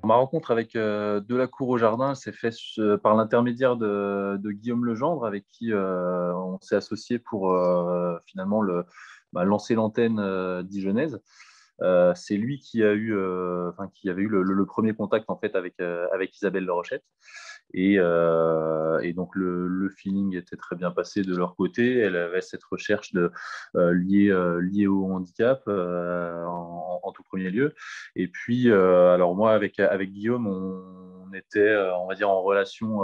Ma rencontre avec Delacour au jardin s'est faite par l'intermédiaire de Guillaume Legendre, avec qui on s'est associé pour finalement lancer l'antenne dijonnaise. C'est lui qui a eu, qui avait eu le premier contact en fait avec Isabelle Le Rochette. Et donc le feeling était très bien passé de leur côté. Elle avait cette recherche liée au handicap en tout premier lieu. Et puis, alors moi, avec Guillaume, on était, on va dire, en relation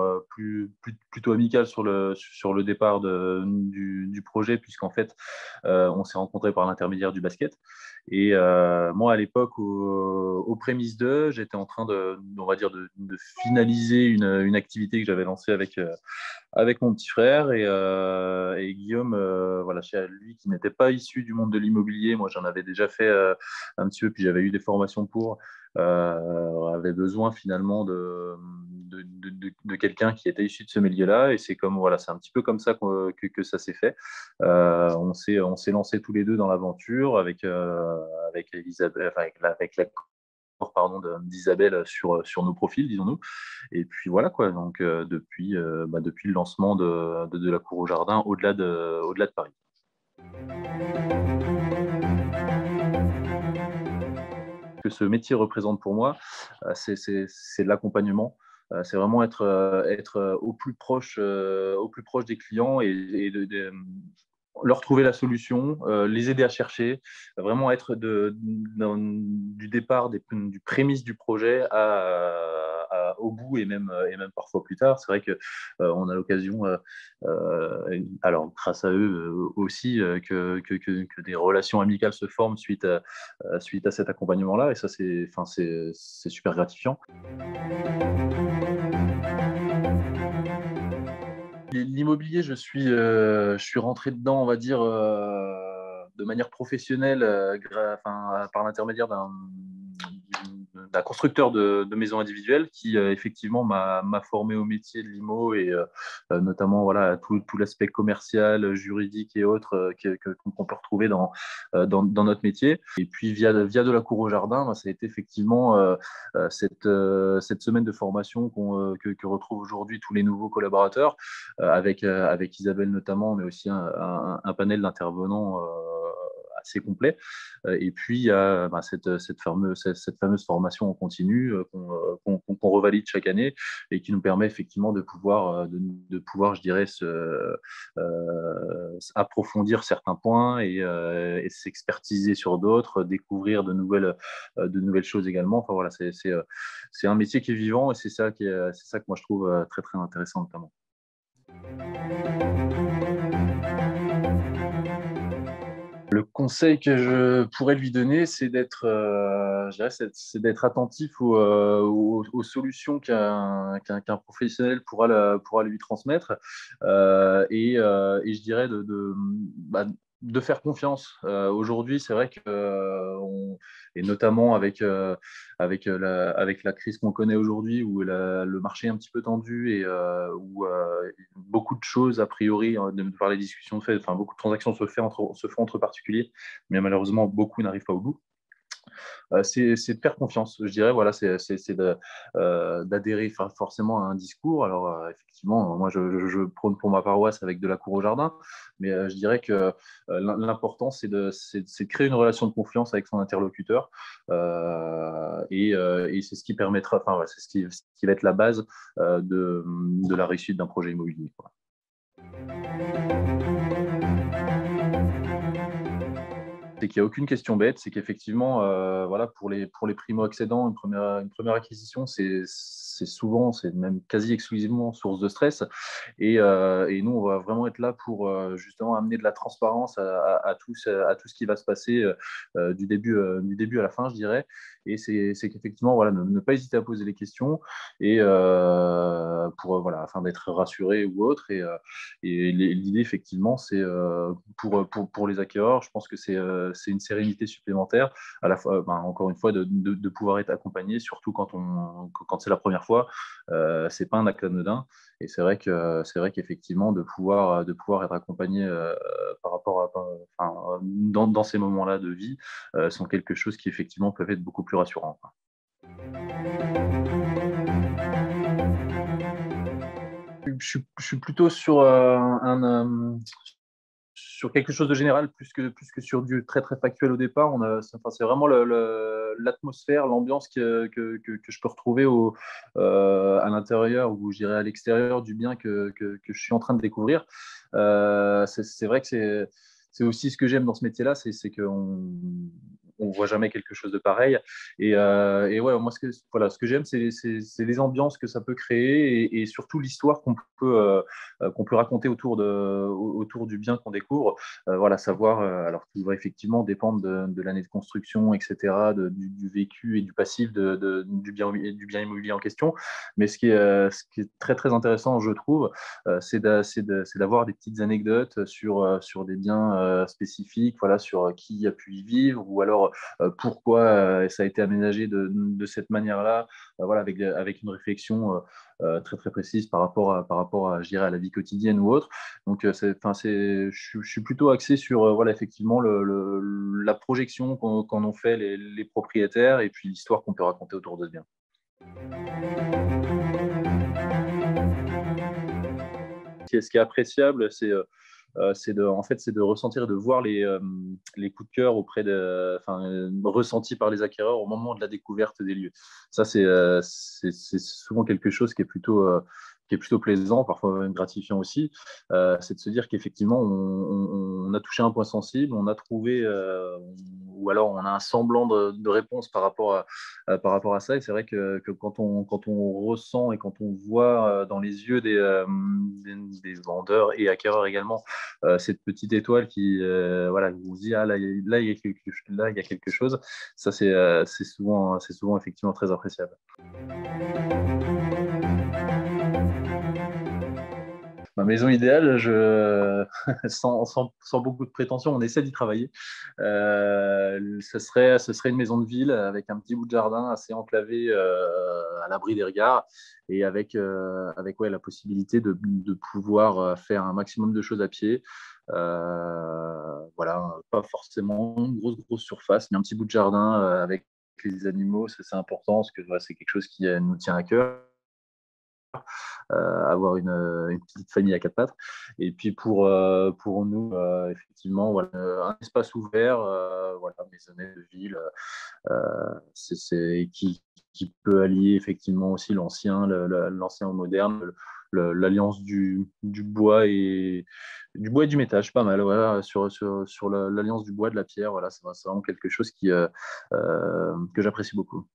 plutôt amicale sur le départ du projet, puisqu'en fait, on s'est rencontrés par l'intermédiaire du basket. Et moi, à l'époque, aux prémices j'étais en train on va dire, de finaliser une activité que j'avais lancée avec mon petit frère. Et Guillaume, voilà, chez lui, qui n'était pas issu du monde de l'immobilier, moi j'en avais déjà fait un petit peu, puis j'avais eu des formations avait besoin finalement de quelqu'un qui était issu de ce milieu-là. Et c'est comme, voilà, c'est un petit peu comme ça que ça s'est fait. On s'est lancé tous les deux dans l'aventure avec Elisabeth, enfin, avec la pardon, d'Isabelle sur nos profils, disons-nous. Et puis voilà quoi. Donc depuis le lancement de la cour au jardin, au-delà de Paris. Ce que ce métier représente pour moi, c'est de l'accompagnement. C'est vraiment être au plus proche des clients et leur trouver la solution, les aider à chercher, vraiment être du départ, du prémisse du projet au bout et même parfois plus tard. C'est vrai qu'on a l'occasion, alors grâce à eux aussi, que des relations amicales se forment suite à cet accompagnement-là. Et ça, c'est super gratifiant. L'immobilier, je suis rentré dedans, on va dire, de manière professionnelle, par l'intermédiaire d'un constructeur de maisons individuelles qui, effectivement, m'a formé au métier de l'IMO et notamment voilà, tout l'aspect commercial, juridique et autres qu'on peut retrouver dans notre métier. Et puis, via de la cour au jardin, ça a été effectivement cette semaine de formation que retrouvent aujourd'hui tous les nouveaux collaborateurs avec Isabelle notamment, mais aussi un panel d'intervenants assez complet. Et puis, il y a cette fameuse formation en continu qu'on revalide chaque année et qui nous permet effectivement de pouvoir, je dirais, approfondir certains points et s'expertiser sur d'autres, découvrir de nouvelles choses également. Enfin, voilà, c'est un métier qui est vivant et c'est ça que moi je trouve très, très intéressant notamment. Le conseil que je pourrais lui donner, c'est je dirais, c'est d'être attentif aux solutions qu'un professionnel pourra lui transmettre, et je dirais de faire confiance. Aujourd'hui, c'est vrai que, et notamment avec la crise qu'on connaît aujourd'hui, où le marché est un petit peu tendu et où beaucoup de choses, a priori, par les discussions de fait, enfin, beaucoup de transactions se font entre particuliers, mais malheureusement, beaucoup n'arrivent pas au bout. C'est de faire confiance, je dirais. Voilà, c'est d'adhérer forcément à un discours. Alors, effectivement, moi, je prône pour ma paroisse avec de la cour au jardin, mais je dirais que l'important, c'est de créer une relation de confiance avec son interlocuteur, et c'est ce qui permettra, enfin, ouais, c'est ce qui va être la base de la réussite d'un projet immobilier, quoi. C'est qu'il n'y a aucune question bête, c'est qu'effectivement, voilà, pour les primo-accédants, une première acquisition, c'est souvent, c'est même quasi exclusivement source de stress. Et nous, on va vraiment être là pour justement amener de la transparence à tout ce qui va se passer du début à la fin, je dirais. Et c'est qu'effectivement, voilà, ne pas hésiter à poser les questions et voilà, afin d'être rassuré ou autre. Et l'idée, effectivement, c'est pour les acquéreurs, je pense que c'est une sérénité supplémentaire, à la fois, encore une fois, de pouvoir être accompagné, surtout quand c'est la première fois. C'est pas un acte anodin. Et c'est vrai qu'effectivement, de pouvoir être accompagné par rapport enfin, dans ces moments-là de vie, sont quelque chose qui, effectivement, peuvent être beaucoup plus rassurants, quoi. Je suis plutôt sur sur quelque chose de général plus que sur du très très factuel au départ. Enfin, c'est vraiment l'atmosphère, l'ambiance que je peux retrouver à l'intérieur ou je dirais à l'extérieur du bien que je suis en train de découvrir. C'est vrai que c'est aussi ce que j'aime dans ce métier-là, c'est qu'on on voit jamais quelque chose de pareil. Et ouais, moi, voilà, ce que j'aime, c'est les ambiances que ça peut créer et surtout l'histoire qu'on peut raconter autour du bien qu'on découvre. Voilà, savoir, alors qu'il va effectivement dépendre de l'année de construction, etc., du vécu et du passif du bien immobilier en question. Mais ce qui est très, très intéressant, je trouve, c'est d'avoir des petites anecdotes sur des biens spécifiques, voilà, sur qui a pu y vivre ou alors pourquoi ça a été aménagé de cette manière-là, voilà, avec une réflexion très très précise par rapport à, je dirais, à la vie quotidienne ou autre. Donc, je suis plutôt axé sur voilà, effectivement la projection qu'en ont fait les propriétaires et puis l'histoire qu'on peut raconter autour de ce bien. Ce qui est appréciable, en fait, c'est de ressentir et de voir les coups de cœur ressentis par les acquéreurs au moment de la découverte des lieux. Ça, c'est souvent quelque chose qui est plutôt plaisant, parfois même gratifiant aussi. C'est de se dire qu'effectivement, on a touché un point sensible, on a trouvé, ou alors on a un semblant de réponse par rapport à ça. Et c'est vrai que quand on ressent et quand on voit dans les yeux des vendeurs et acquéreurs également, cette petite étoile voilà, vous dit, ah, là, il y a quelque chose. Ça, c'est souvent effectivement très appréciable. Ma maison idéale, sans beaucoup de prétention, on essaie d'y travailler. Ce serait une maison de ville avec un petit bout de jardin assez enclavé à l'abri des regards et avec ouais, la possibilité de pouvoir faire un maximum de choses à pied. Voilà, pas forcément une grosse surface, mais un petit bout de jardin avec les animaux, c'est important parce que voilà, c'est quelque chose qui nous tient à cœur. Avoir une petite famille à quatre pattes. Et puis pour nous, effectivement, voilà, un espace ouvert, voilà, maisonnette de ville, qui peut allier effectivement aussi l'ancien au moderne, l'alliance du bois et du métage, pas mal, voilà, sur l'alliance du bois, de la pierre, voilà, c'est vraiment quelque chose que j'apprécie beaucoup.